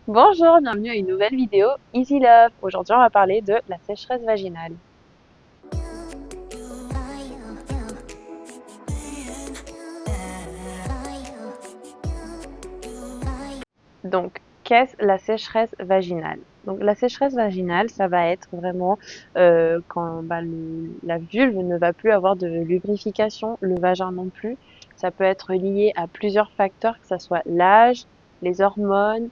Bonjour, bienvenue à une nouvelle vidéo Easy Love. Aujourd'hui, on va parler de la sécheresse vaginale. Donc, qu'est-ce la sécheresse vaginale? Donc, la sécheresse vaginale, ça va être vraiment quand la vulve ne va plus avoir de lubrification, le vagin non plus. Ça peut être lié à plusieurs facteurs, que ce soit l'âge, les hormones,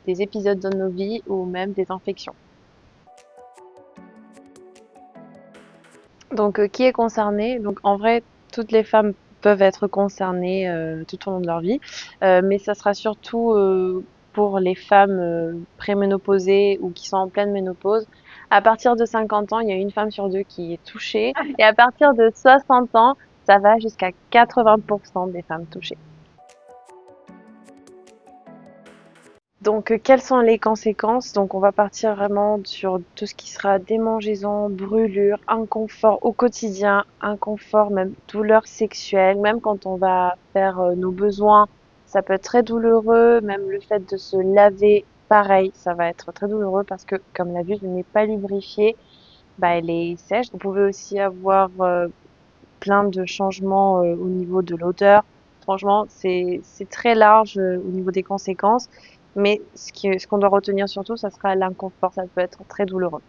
des épisodes dans nos vies ou même des infections. Donc, qui est concerné? Donc, en vrai, toutes les femmes peuvent être concernées tout au long de leur vie, mais ça sera surtout pour les femmes préménopausées ou qui sont en pleine ménopause. À partir de 50 ans, il y a une femme sur deux qui est touchée, et à partir de 60 ans, ça va jusqu'à 80% des femmes touchées. Donc, quelles sont les conséquences? Donc, on va partir vraiment sur tout ce qui sera démangeaisons, brûlures, inconfort au quotidien, inconfort, même douleur sexuelle, même quand on va faire nos besoins, ça peut être très douloureux, même le fait de se laver, pareil, ça va être très douloureux parce que comme la vulve n'est pas lubrifiée, bah, elle est sèche. Vous pouvez aussi avoir plein de changements au niveau de l'odeur. Franchement, c'est très large au niveau des conséquences, mais ce qu'on doit retenir surtout, ça sera l'inconfort, ça peut être très douloureux.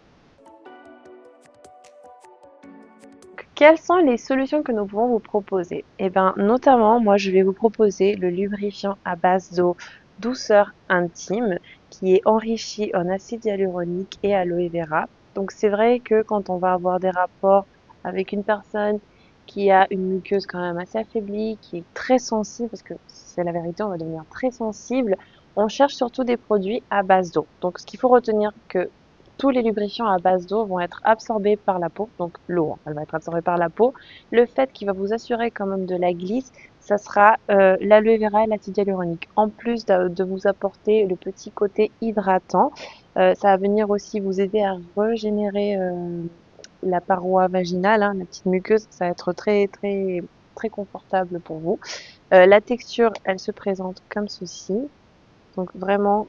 Quelles sont les solutions que nous pouvons vous proposer? Eh bien, notamment, moi, je vais vous proposer le lubrifiant à base d'eau douceur intime qui est enrichi en acide hyaluronique et aloe vera. Donc, c'est vrai que quand on va avoir des rapports avec une personne qui a une muqueuse quand même assez affaiblie, qui est très sensible, parce que c'est la vérité, on va devenir très sensible, on cherche surtout des produits à base d'eau. Donc, ce qu'il faut retenir que tous les lubrifiants à base d'eau vont être absorbés par la peau, donc l'eau, hein, elle va être absorbée par la peau. Le fait qui va vous assurer quand même de la glisse, ça sera l'aloe vera et l'acide hyaluronique. En plus de vous apporter le petit côté hydratant, ça va venir aussi vous aider à régénérer la paroi vaginale, hein, la petite muqueuse, ça va être très très très confortable pour vous. La texture, elle se présente comme ceci. Donc vraiment,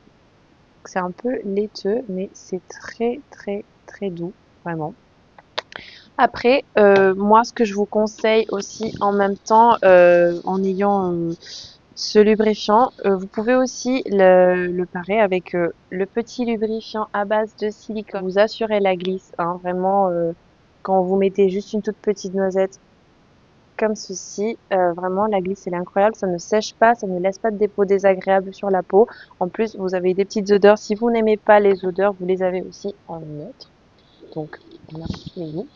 c'est un peu laiteux, mais c'est très très très doux, vraiment. Après, moi, ce que je vous conseille aussi en même temps, en ayant ce lubrifiant, vous pouvez aussi le parer avec le petit lubrifiant à base de silicone. Vous assurez la glisse, hein, vraiment, quand vous mettez juste une toute petite noisette comme ceci, vraiment la glisse elle est incroyable, ça ne sèche pas, ça ne laisse pas de dépôts désagréables sur la peau. En plus, vous avez des petites odeurs. Si vous n'aimez pas les odeurs, vous les avez aussi en neutre. Donc, voilà, voyez-vous.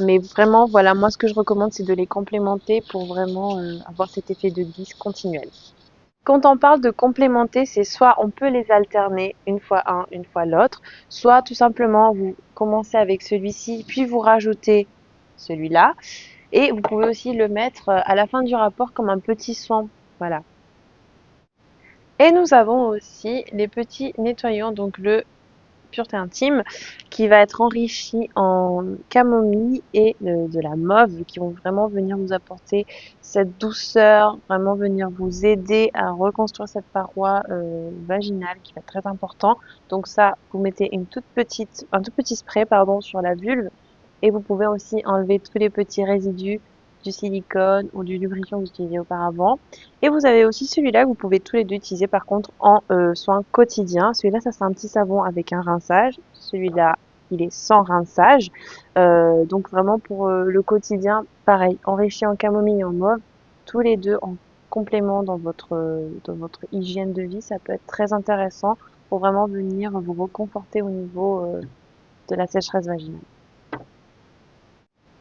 Mais vraiment, voilà, moi ce que je recommande, c'est de les complémenter pour vraiment avoir cet effet de glisse continuel. Quand on parle de complémenter, c'est soit on peut les alterner une fois un, une fois l'autre, soit tout simplement vous commencez avec celui-ci, puis vous rajoutez celui-là. Et vous pouvez aussi le mettre à la fin du rapport comme un petit soin. Voilà. Et nous avons aussi les petits nettoyants, donc le Pureté Intime, qui va être enrichi en camomille et de la mauve, qui vont vraiment venir vous apporter cette douceur, vraiment venir vous aider à reconstruire cette paroi vaginale qui va être très important. Donc ça, vous mettez un tout petit spray pardon, sur la vulve et vous pouvez aussi enlever tous les petits résidus du silicone ou du lubrifiant que vous utilisez auparavant. Et vous avez aussi celui-là que vous pouvez tous les deux utiliser par contre en soin quotidien. Celui-là, ça sera un petit savon avec un rinçage. Celui-là, il est sans rinçage. Donc vraiment pour le quotidien, pareil, enrichi en camomille et en mauve, tous les deux en complément dans votre hygiène de vie, ça peut être très intéressant pour vraiment venir vous reconforter au niveau de la sécheresse vaginale.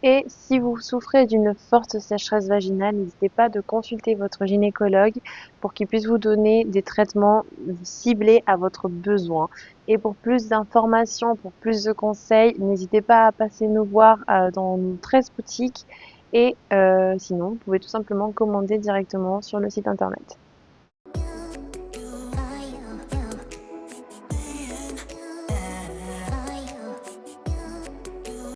Et si vous souffrez d'une forte sécheresse vaginale, n'hésitez pas de consulter votre gynécologue pour qu'il puisse vous donner des traitements ciblés à votre besoin. Et pour plus d'informations, pour plus de conseils, n'hésitez pas à passer nous voir dans nos 13 boutiques. Et sinon, vous pouvez tout simplement commander directement sur le site internet.